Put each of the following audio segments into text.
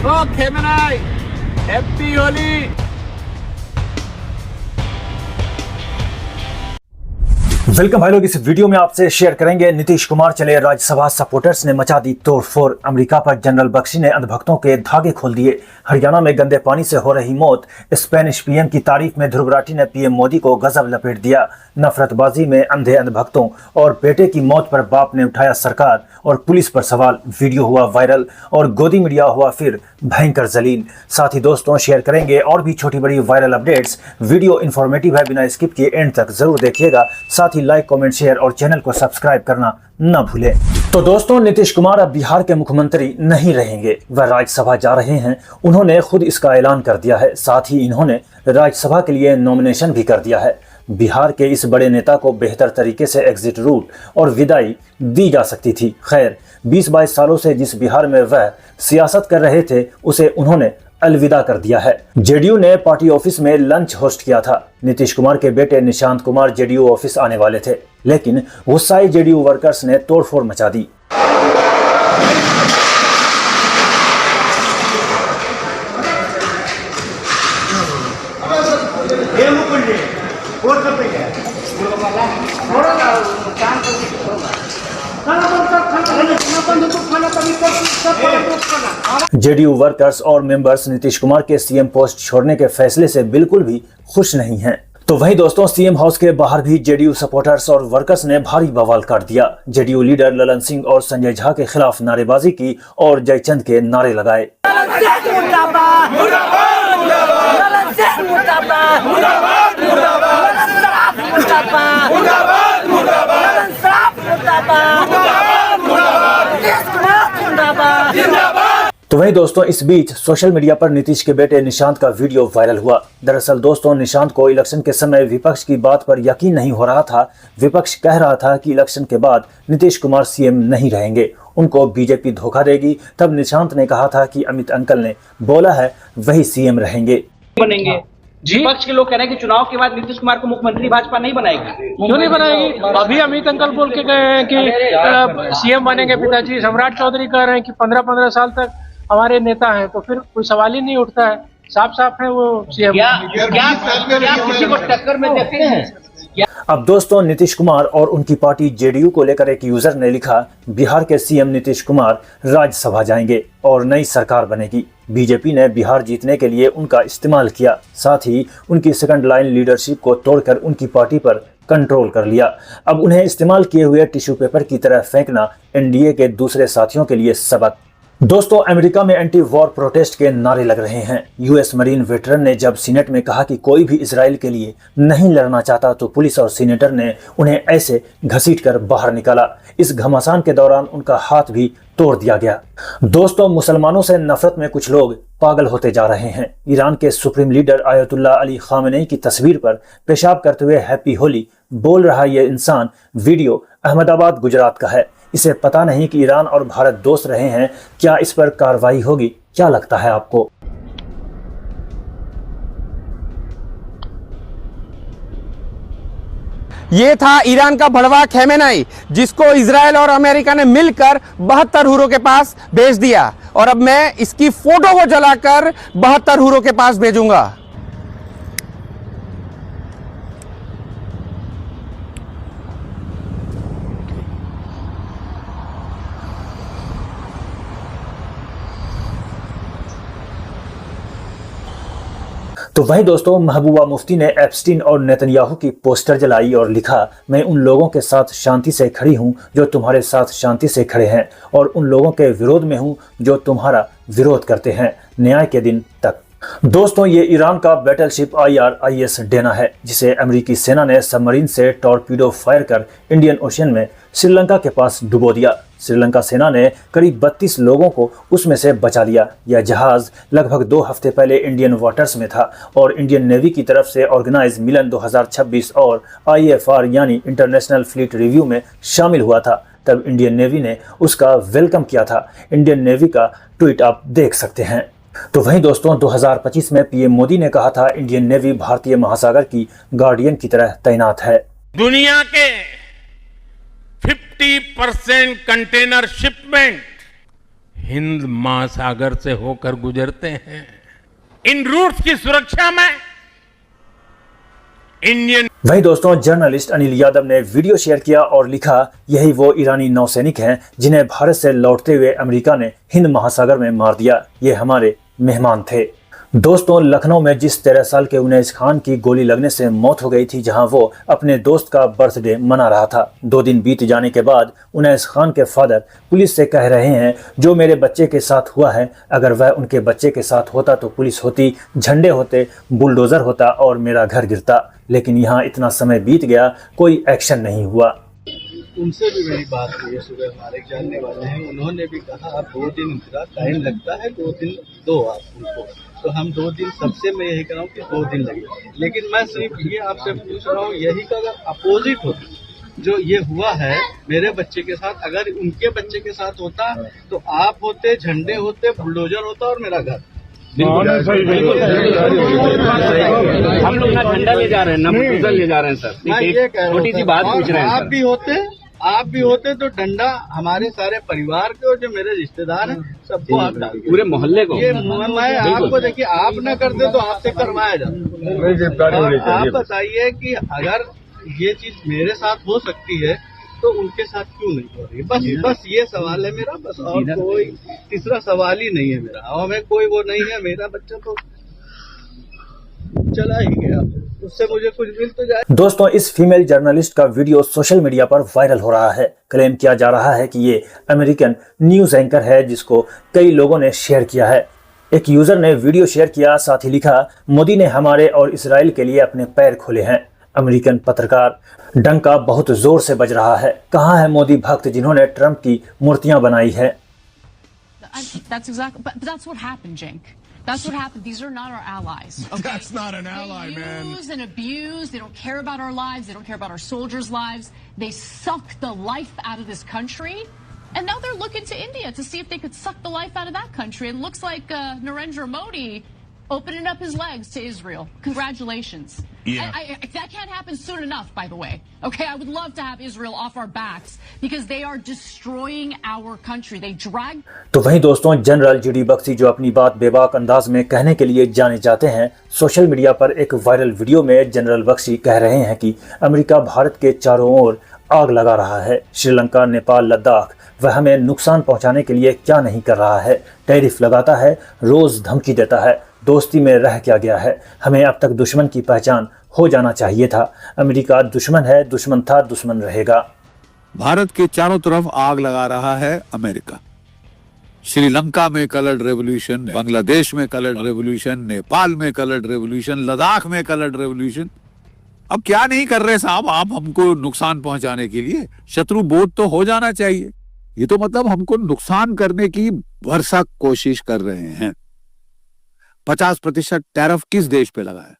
Okay मनाई, happy Holi. Welcome भाई लोग, इस वीडियो में आपसे शेयर करेंगे नीतीश कुमार चले राज्यसभा सपोर्टर्स ने मचा दी तोड़फोड़। अमेरिका पर जनरल बख्शी ने अंधभक्तों के धागे खोल दिए। हरियाणा में गंदे पानी से हो रही मौत। स्पेनिश पीएम की तारीफ में ध्रुव राठी ने पीएम मोदी को गजब लपेट दिया। नफरतबाजी में अंधे अंधभक्तों और बेटे की मौत पर बाप ने उठाया सरकार और पुलिस पर सवाल। वीडियो हुआ वायरल और गोदी मीडिया हुआ फिर भयंकर जलील। साथ ही दोस्तों शेयर करेंगे और भी छोटी बड़ी वायरल अपडेट्स। वीडियो इन्फॉर्मेटिव है, बिना स्किप किए एंड तक जरूर देखिएगा। साथ ही लाइक, कमेंट, शेयर और चैनल को सब्सक्राइब करना न भूलें। तो दोस्तों, नीतीश कुमार अब बिहार के मुख्यमंत्री नहीं रहेंगे, वह राज्यसभा जा रहे हैं। उन्होंने खुद इसका ऐलान कर दिया है। साथ ही इन्होंने राज्यसभा के लिए नॉमिनेशन भी कर दिया है। बिहार के इस बड़े नेता को बेहतर तरीके से एग्जिट रूट और विदाई दी जा सकती थी। खैर, 20-22 सालों से जिस बिहार में वह सियासत कर रहे थे, उसे उन्होंने अलविदा कर दिया है। जेडीयू ने पार्टी ऑफिस में लंच होस्ट किया था। नीतीश कुमार के बेटे निशांत कुमार जेडीयू ऑफिस आने वाले थे, लेकिन गुस्साए जेडीयू वर्कर्स ने तोड़फोड़ मचा दी। जेडीयू वर्कर्स और मेंबर्स नीतीश कुमार के सीएम पोस्ट छोड़ने के फैसले से बिल्कुल भी खुश नहीं हैं। तो वहीं दोस्तों, सीएम हाउस के बाहर भी जेडीयू सपोर्टर्स और वर्कर्स ने भारी बवाल काट दिया। जेडीयू लीडर ललन सिंह और संजय झा के खिलाफ नारेबाजी की और जयचंद के नारे लगाए। तो वहीं दोस्तों, इस बीच सोशल मीडिया पर नीतीश के बेटे निशांत का वीडियो वायरल हुआ। दरअसल दोस्तों, निशांत को इलेक्शन के समय विपक्ष की बात पर यकीन नहीं हो रहा था। विपक्ष कह रहा था कि इलेक्शन के बाद नीतीश कुमार सीएम नहीं रहेंगे, उनको बीजेपी धोखा देगी। तब निशांत ने कहा था कि अमित अंकल ने बोला है वही सीएम रहेंगे, बनेंगे। विपक्ष के लोग कह रहे हैं कि चुनाव के बाद नीतीश कुमार को मुख्यमंत्री भाजपा नहीं बनाएगी। क्यों नहीं बनाएगी? अभी अमित अंकल बोल के गए हैं कि सीएम बनेंगे पिताजी। सम्राट चौधरी कह रहे हैं कि 15-15 साल तक हमारे नेता हैं, तो फिर कोई सवाल ही नहीं उठता है। साफ साफ है वो सीएम। क्या किसी को टक्कर में देखते हैं? अब दोस्तों, नीतीश कुमार और उनकी पार्टी जेडीयू को लेकर एक यूजर ने लिखा, बिहार के सीएम नीतीश कुमार राज्यसभा जाएंगे और नई सरकार बनेगी। बीजेपी ने बिहार जीतने के लिए उनका इस्तेमाल किया, साथ ही उनकी सेकंड लाइन लीडरशिप को तोड़कर उनकी पार्टी पर कंट्रोल कर लिया। अब उन्हें इस्तेमाल किए हुए टिश्यू पेपर की तरह फेंकना एनडीए के दूसरे साथियों के लिए सबक। दोस्तों, अमेरिका में एंटी वॉर प्रोटेस्ट के नारे लग रहे हैं। यूएस मरीन वेटरन ने जब सीनेट में कहा कि कोई भी इजराइल के लिए नहीं लड़ना चाहता, तो पुलिस और सीनेटर ने उन्हें ऐसे घसीटकर बाहर निकाला। इस घमासान के दौरान उनका हाथ भी तोड़ दिया गया। दोस्तों, मुसलमानों से नफरत में कुछ लोग पागल होते जा रहे हैं। ईरान के supreme leader Ayatollah Ali Khamenei की तस्वीर पर पेशाब करते हुए हैप्पी होली बोल रहा ये इंसान वीडियो अहमदाबाद गुजरात का है। इसे पता नहीं कि ईरान और भारत दोस्त रहे हैं। क्या इस पर कार्रवाई होगी? क्या लगता है आपको? ये था ईरान का भड़वा खमेनेई, जिसको इजराइल और अमेरिका ने मिलकर 72 हुरों के पास भेज दिया। और अब मैं इसकी फोटो को जलाकर 72 हुरों के पास भेजूंगा। तो वहीं दोस्तों, महबूबा मुफ्ती ने एप्स्टीन और नेतन्याहू की पोस्टर जलाई और लिखा, मैं उन लोगों के साथ शांति से खड़ी हूं जो तुम्हारे साथ शांति से खड़े हैं, और उन लोगों के विरोध में हूं जो तुम्हारा विरोध करते हैं, न्याय के दिन तक। दोस्तों, ये ईरान का बैटलशिप IRIS डेना है, जिसे अमेरिकी सेना ने सबमरीन से टॉर्पीडो फायर कर इंडियन ओशन में श्रीलंका के पास डुबो दिया। श्रीलंका सेना ने करीब 32 लोगों को उसमें से बचा लिया। यह जहाज लगभग 2 हफ्ते पहले इंडियन वाटर्स में था और इंडियन नेवी की तरफ से ऑर्गेनाइज मिलन 2026 और IFR यानी इंटरनेशनल फ्लीट रिव्यू में शामिल हुआ था। तब इंडियन नेवी ने उसका वेलकम किया था। इंडियन नेवी का ट्वीट आप देख सकते हैं। तो वहीं दोस्तों, 2025 में पीएम मोदी ने कहा था, इंडियन नेवी भारतीय महासागर की गार्डियन की तरह तैनात है। दुनिया के 50% कंटेनर शिपमेंट हिंद महासागर से होकर गुजरते हैं। इन रूट्स की सुरक्षा में इंडियन। वहीं दोस्तों, जर्नलिस्ट अनिल यादव ने वीडियो शेयर किया और लिखा, यही वो ईरानी नौसैनिक हैं जिन्हें भारत से लौटते हुए अमेरिका ने हिंद महासागर में मार दिया। ये हमारे मेहमान थे। दोस्तों, लखनऊ में जिस 13 साल के उनैस खान की गोली लगने से मौत हो गई थी, जहां वो अपने दोस्त का बर्थडे मना रहा था, 2 दिन बीत जाने के बाद उनैस खान के फादर पुलिस से कह रहे हैं, जो मेरे बच्चे के साथ हुआ है, अगर वह उनके बच्चे के साथ होता तो पुलिस होती, झंडे होते, बुलडोजर होता और मेरा घर गिरता। लेकिन यहाँ इतना समय बीत गया, कोई एक्शन नहीं हुआ। उनसे भी मेरी बात हुई है, सुबह हमारे जानने वाले हैं, उन्होंने भी कहा आप 2 दिन इंतजार, टाइम लगता है, 2 दिन दो आप उनको। तो हम 2 दिन, सबसे मैं यही कह रहा हूँ कि 2 दिन लगे। लेकिन मैं सिर्फ ये आपसे पूछ रहा हूँ, यही का अगर अपोजिट होता जो ये हुआ है मेरे बच्चे के साथ, अगर उनके बच्चे के साथ होता तो आप होते, झंडे होते, बुलडोजर होता और मेरा घर। हम लोग ना झंडा ले जा रहे हैं ना बुलडोजर ले जा रहे हैं सर। मैं ये कह रहा हूँ, छोटी सी बात पूछ रहे हैं आप भी होते तो डंडा हमारे सारे परिवार के और जो मेरे रिश्तेदार हैं सबको आप डाल, पूरे मोहल्ले को। ये मैं आपको देखिए, आप न करते तो आपसे करवाया जाता। आप बताइए कि अगर ये चीज मेरे साथ हो सकती है तो उनके साथ क्यों नहीं हो रही है? बस ये सवाल है मेरा, बस और कोई तीसरा सवाल ही नहीं है मेरा। और मैं कोई वो नहीं है, मेरा बच्चा तो चला ही गया, उससे मुझे कुछ मिल तो जाए। दोस्तों, इस फीमेल जर्नलिस्ट का वीडियो सोशल मीडिया पर वायरल हो रहा है। क्लेम किया जा रहा है कि ये अमेरिकन न्यूज एंकर है, जिसको कई लोगों ने शेयर किया है। एक यूजर ने वीडियो शेयर किया, साथ ही लिखा, मोदी ने हमारे और इसराइल के लिए अपने पैर खोले हैं। अमेरिकन पत्रकार, डंका बहुत जोर से बज रहा है। कहाँ है मोदी भक्त जिन्होंने ट्रंप की मूर्तियां बनाई है? That's exactly, but that's what happened, Cenk. That's what happened. These are not our allies. Okay? That's not an ally, man. They use and abuse. They don't care about our lives. They don't care about our soldiers' lives. They suck the life out of this country. And now they're looking to India to see if they could suck the life out of that country. It looks like Narendra Modi opening up his legs to Israel. Congratulations. Yeah. That can't happen soon enough, by the way. Okay, I would love to have Israel off our backs because they are destroying our country. They drag. तो वहीं दोस्तों, general GD Bakshi, जो अपनी बात बेबाक अंदाज में कहने के लिए जाने जाते हैं, सोशल मीडिया पर एक वायरल वीडियो में जनरल बख्शी कह रहे हैं कि अमेरिका भारत के चारों ओर आग लगा रहा है। श्रीलंका, नेपाल, लद्दाख, वह हमें नुकसान पहुंचाने के लिए क्या नहीं कर रहा है। टैरिफ लगाता है, रोज धमकी देता है। दोस्ती में रह क्या गया है? हमें अब तक दुश्मन की पहचान हो जाना चाहिए था। अमेरिका दुश्मन है, दुश्मन था, दुश्मन रहेगा। भारत के चारों तरफ आग लगा रहा है अमेरिका। श्रीलंका में कलर्ड रेवोल्यूशन, बांग्लादेश में कलर्ड रेवोल्यूशन, नेपाल में कलर्ड रेवोल्यूशन, लद्दाख में कलर्ड रेवोल्यूशन। अब क्या नहीं कर रहे साहब आप हमको नुकसान पहुंचाने के लिए? शत्रु बोध तो हो जाना चाहिए। ये तो मतलब हमको नुकसान करने की भरसक कोशिश कर रहे हैं। 50% टैरिफ किस देश पे लगा है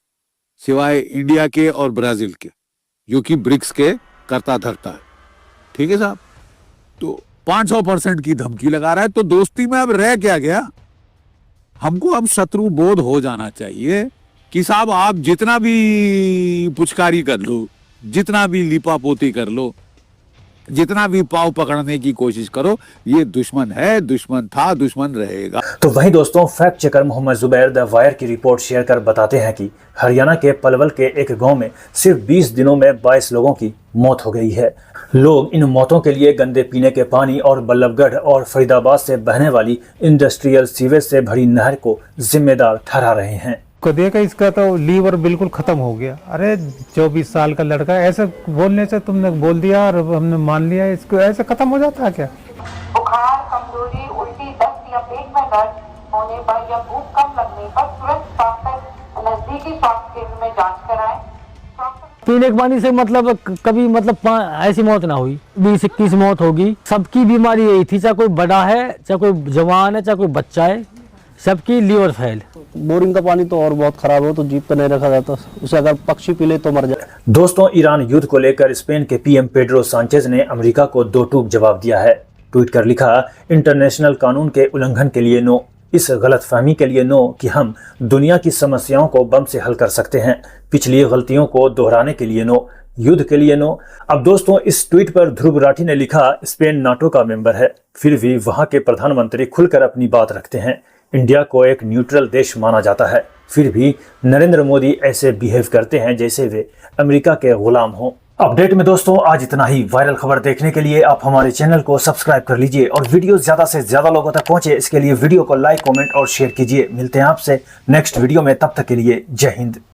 सिवाय इंडिया के और ब्राजील के, जो कि ब्रिक्स के करता धरता है। ठीक है साहब, तो 500% की धमकी लगा रहा है। तो दोस्ती में अब रह क्या गया? हमको अब शत्रु बोध हो जाना चाहिए कि साहब आप जितना भी पुचकारी कर लो, जितना भी लिपापोती कर लो, जितना भी पाव पकड़ने की कोशिश करो, ये दुश्मन है, दुश्मन था, दुश्मन रहेगा। तो वहीं दोस्तों, fact checker Mohammed Zubair the Wire की रिपोर्ट शेयर कर बताते हैं कि हरियाणा के पलवल के एक गांव में सिर्फ 20 दिनों में 22 लोगों की मौत हो गई है। लोग इन मौतों के लिए गंदे पीने के पानी और बल्लभगढ़ और फरीदाबाद से बहने वाली इंडस्ट्रियल सीवेज से भरी नहर को जिम्मेदार ठहरा रहे हैं। को देखा, इसका तो लीवर बिल्कुल खत्म हो गया। अरे 24 साल का लड़का, ऐसे बोलने से तुमने बोल दिया और हमने मान लिया, इसको ऐसे खत्म हो जाता है क्या? बुखार, कमजोरी, उल्टी, दस्त या पेट में दर्द होने पर या भूख कम लगने पर तुरंत नजदीकी स्वास्थ्य केंद्र में जांच कराएं। पीने के पानी से मतलब कभी ऐसी मौत ना हुई। 20-21 मौत होगी। सबकी बीमारी यही थी, चाहे कोई बड़ा है, चाहे कोई जवान है, चाहे कोई बच्चा है, सबकी लीवर फेल। बोरिंग का पानी तो और बहुत खराब हो, तो जीप पे नहीं रखा जाता, उसे अगर पक्षी पी ले तो मर जाए। दोस्तों, ईरान युद्ध को लेकर स्पेन के पीएम पेड्रो सांचेज ने अमेरिका को 2 टूक जवाब दिया है। ट्वीट कर लिखा, इंटरनेशनल कानून के उल्लंघन के लिए नो, इस गलतफहमी के लिए नो कि हम दुनिया की समस्याओं को बम से हल कर सकते हैं। पिछली गलतियों को दोहराने के लिए नो, युद्ध के लिए नो। अब दोस्तों, इस ट्वीट पर ध्रुव राठी ने लिखा, स्पेन नाटो का मेंबर है, फिर भी वहां के प्रधानमंत्री खुलकर अपनी बात रखते हैं। इंडिया को एक न्यूट्रल देश माना जाता है, फिर भी नरेंद्र मोदी ऐसे बिहेव करते हैं जैसे वे अमेरिका के गुलाम हों। अपडेट में दोस्तों आज इतना ही। वायरल खबर देखने के लिए आप हमारे चैनल को सब्सक्राइब कर लीजिए और वीडियो ज्यादा से ज्यादा लोगों तक पहुंचे, इसके लिए वीडियो को लाइक, कमेंट और शेयर कीजिए। मिलते हैं आपसे नेक्स्ट वीडियो में, तब तक के लिए जय हिंद।